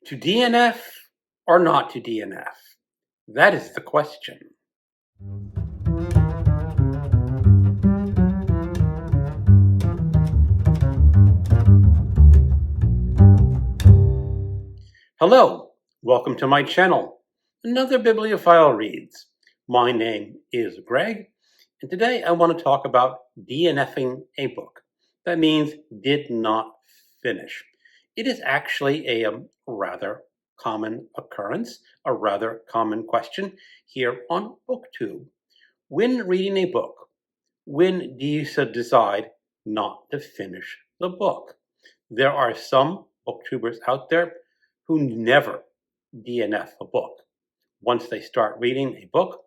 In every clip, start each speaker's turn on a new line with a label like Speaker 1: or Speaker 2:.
Speaker 1: To DNF or not to DNF? That is the question. Hello, welcome to my channel. Another Bibliophile Reads. My name is Greg, and today I want to talk about DNFing a book. That means did not finish. It is actually a rather common occurrence, a rather common question here on BookTube. When reading a book, when do you decide not to finish the book? There are some booktubers out there who never DNF a book. Once they start reading a book,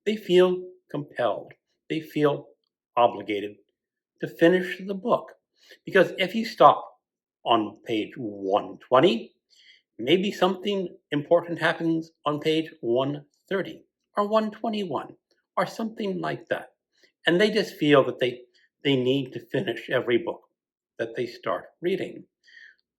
Speaker 1: they feel compelled, they feel obligated to finish the book. Because if you stop on page 120, maybe something important happens on page 130 or 121 or something like that. And they just feel that they need to finish every book that they start reading.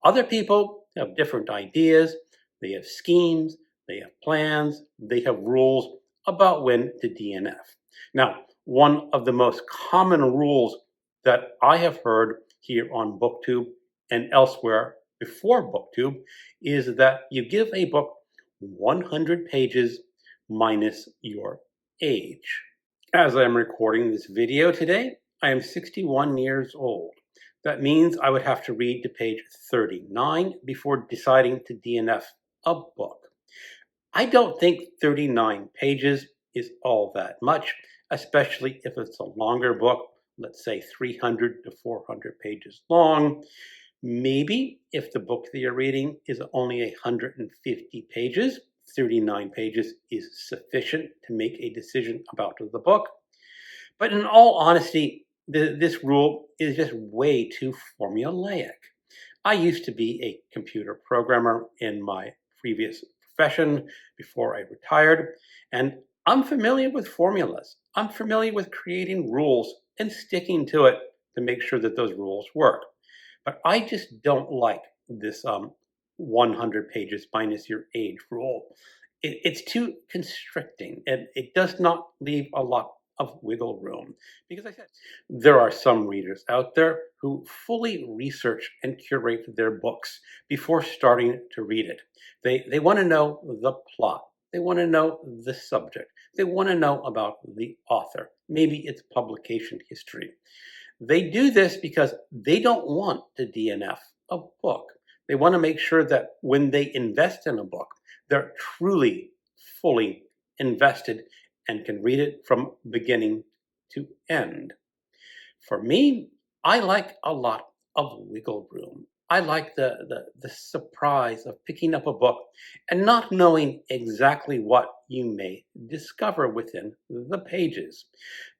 Speaker 1: Other people have different ideas, they have schemes, they have plans, they have rules about when to DNF. Now, one of the most common rules that I have heard here on BookTube and elsewhere before BookTube is that you give a book 100 pages minus your age. As I am recording this video today, I am 61 years old. That means I would have to read to page 39 before deciding to DNF a book. I don't think 39 pages is all that much, especially if it's a longer book, let's say 300 to 400 pages long. Maybe if the book that you're reading is only 150 pages, 39 pages is sufficient to make a decision about the book. But in all honesty, this rule is just way too formulaic. I used to be a computer programmer in my previous profession before I retired, and I'm familiar with formulas. I'm familiar with creating rules and sticking to it to make sure that those rules work. But I just don't like this 100 pages minus your age rule. It's too constricting, and it does not leave a lot of wiggle room. Because I said, there are some readers out there who fully research and curate their books before starting to read it. They want to know the plot. They want to know the subject. They want to know about the author, maybe its publication history. They do this because they don't want to DNF a book. They want to make sure that when they invest in a book, they're truly, fully invested and can read it from beginning to end. For me, I like a lot of wiggle room. I like the surprise of picking up a book and not knowing exactly what you may discover within the pages.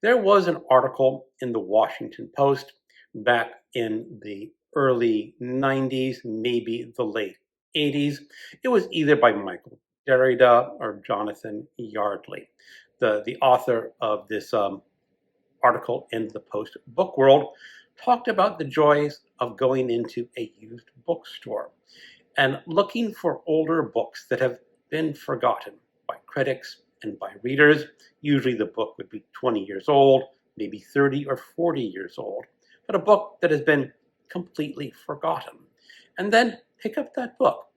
Speaker 1: There was an article in the Washington Post back in the early 90s, maybe the late 80s. It was either by Michael Derrida or Jonathan Yardley, the author of this article in the Post Book World, talked about the joys of going into a used bookstore and looking for older books that have been forgotten by critics and by readers. Usually the book would be 20 years old, maybe 30 or 40 years old, but a book that has been completely forgotten. And then pick up that book,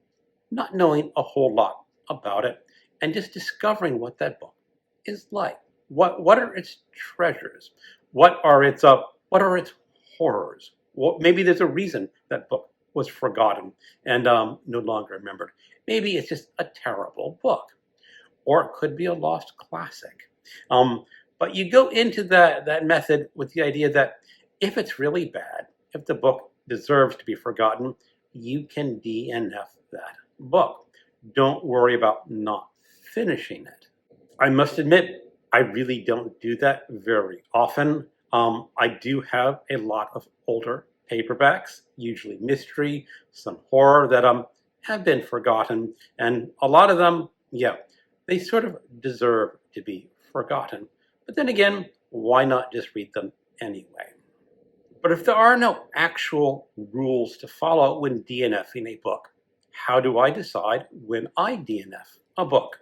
Speaker 1: not knowing a whole lot about it, and just discovering what that book is like. What are its treasures? What are its horrors? Well, maybe there's a reason that book was forgotten and no longer remembered. Maybe it's just a terrible book, or it could be a lost classic. But you go into that method with the idea that if it's really bad, if the book deserves to be forgotten, you can DNF that book. Don't worry about not finishing it. I must admit, I really don't do that very often. I do have a lot of older paperbacks, usually mystery, some horror that have been forgotten, and a lot of them, yeah, they sort of deserve to be forgotten. But then again, why not just read them anyway? But if there are no actual rules to follow when DNFing a book, how do I decide when I DNF a book?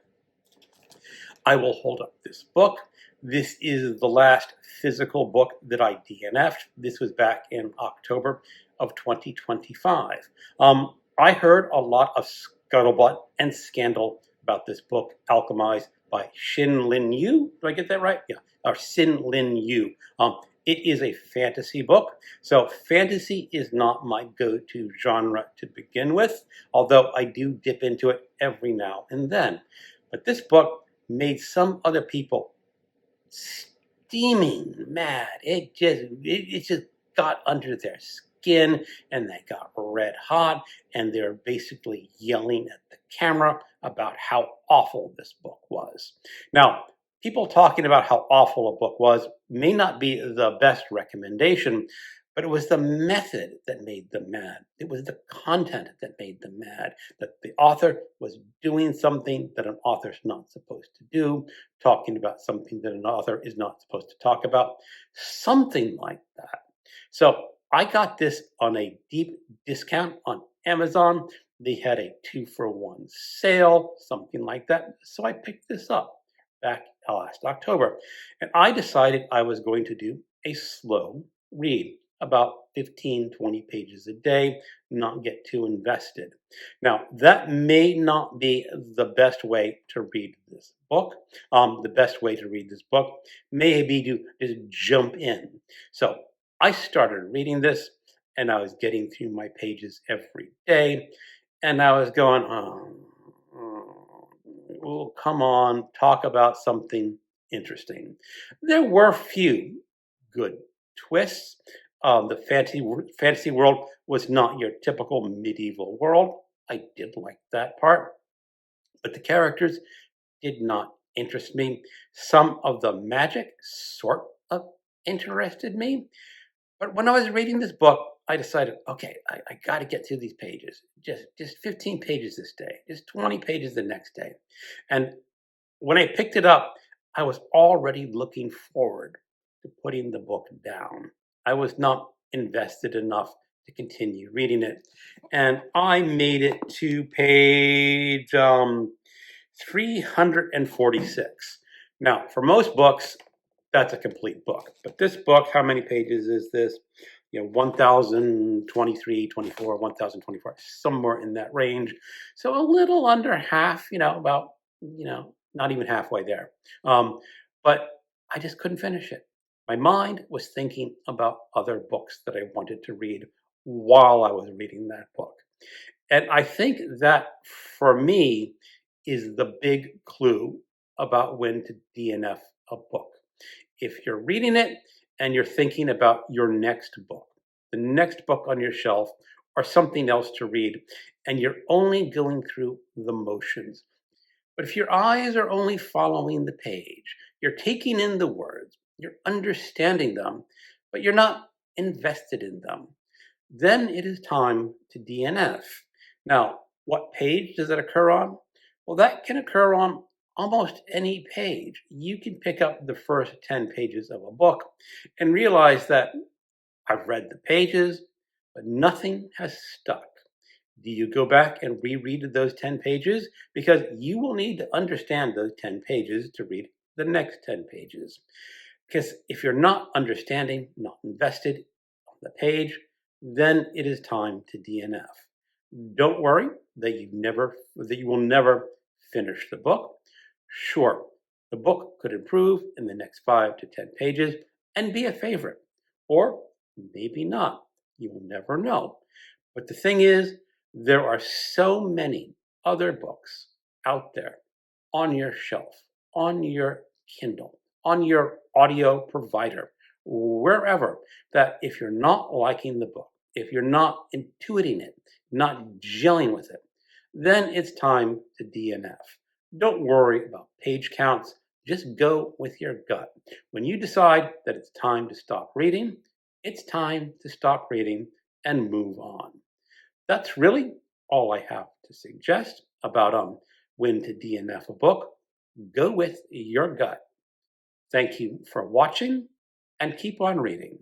Speaker 1: I will hold up this book. This is the last physical book that I DNF'd. This was back in October of 2025. I heard a lot of scuttlebutt and scandal about this book, Alchemized by Xin Lin Yu. Do I get that right? Yeah, or Xin Lin Yu. It is a fantasy book. So fantasy is not my go-to genre to begin with, although I do dip into it every now and then. But this book made some other people steaming mad. It just got under their skin, and they got red hot, and they're basically yelling at the camera about how awful this book was. Now, people talking about how awful a book was may not be the best recommendation, but it was the method that made them mad. It was the content that made them mad, that the author was doing something that an author's not supposed to do, talking about something that an author is not supposed to talk about, something like that. So I got this on a deep discount on Amazon. They had a 2-for-1 sale, something like that. So I picked this up back last October. And I decided I was going to do a slow read, about 15, 20 pages a day, not get too invested. Now, that may not be the best way to read this book. The best way to read this book may be to just jump in. So I started reading this, and I was getting through my pages every day, and I was going, oh, come on, talk about something interesting. There were few good twists. The fantasy world was not your typical medieval world. I did like that part, but the characters did not interest me. Some of the magic sort of interested me, but when I was reading this book, I decided, okay, I got to get through these pages. Just 15 pages this day, just 20 pages the next day. And when I picked it up, I was already looking forward to putting the book down. I was not invested enough to continue reading it. And I made it to page 346. Now, for most books, that's a complete book. But this book, how many pages is this? 1,023, 24, 1,024, somewhere in that range. So a little under half, about, not even halfway there. But I just couldn't finish it. My mind was thinking about other books that I wanted to read while I was reading that book. And I think that, for me, is the big clue about when to DNF a book. If you're reading it and you're thinking about your next book, the next book on your shelf, or something else to read, and you're only going through the motions. But if your eyes are only following the page, you're taking in the words, you're understanding them, but you're not invested in them, then it is time to DNF. Now, what page does it occur on? Well, that can occur on almost any page. You can pick up the first 10 pages of a book and realize that I've read the pages, but nothing has stuck. Do you go back and reread those 10 pages? Because you will need to understand those 10 pages to read the next 10 pages. Because if you're not understanding, not invested on the page, then it is time to DNF. Don't worry that you will never finish the book. Sure, the book could improve in the next 5 to 10 pages and be a favorite, or maybe not. You will never know. But the thing is, there are so many other books out there on your shelf, on your Kindle, on your audio provider, wherever, that if you're not liking the book, if you're not intuiting it, not gelling with it, then it's time to DNF. Don't worry about page counts. Just go with your gut. When you decide that it's time to stop reading, it's time to stop reading and move on. That's really all I have to suggest about when to DNF a book. Go with your gut. Thank you for watching, and keep on reading.